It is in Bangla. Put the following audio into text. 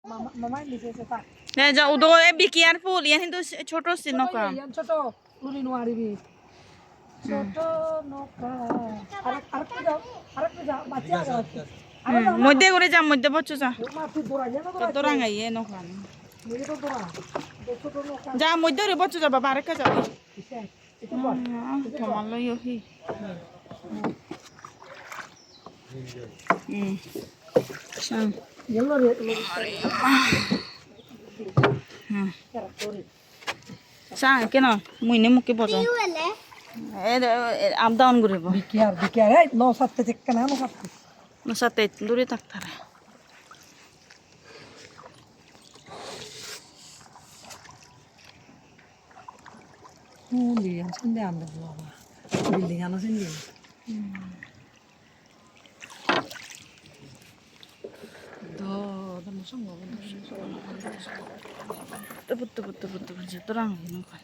Mama ini saya tak. 네, 저 우도 be careful. 얘 힌도 ছোট সিনোকা. Yang ছোট luli nuari bi. ছোট নৌকা আরেকটা যাও বাচ্চা আছে মধ্যে করে যা মধ্যে বচ্চু যা মাটি দৌড়াইয়া না তো রাঙাই এ নখান মুই তো দৌড়া ছোট নৌকা যা মধ্যে রে বচ্চু যা বাবা আরেকা যাবে এটা বল তোমার লই ওহি সাং এলো রে সাং কেন মুইনে মুকে বজা আপ ডাউন করিব বিকিয়ার এই নো সাথে চেক কেন নো সাথে সাথে দূরে থাকতারে হুলি আনসিন্দে আনদে বাবা building আনসিন্দে betul betul betul betul betul terang ini kan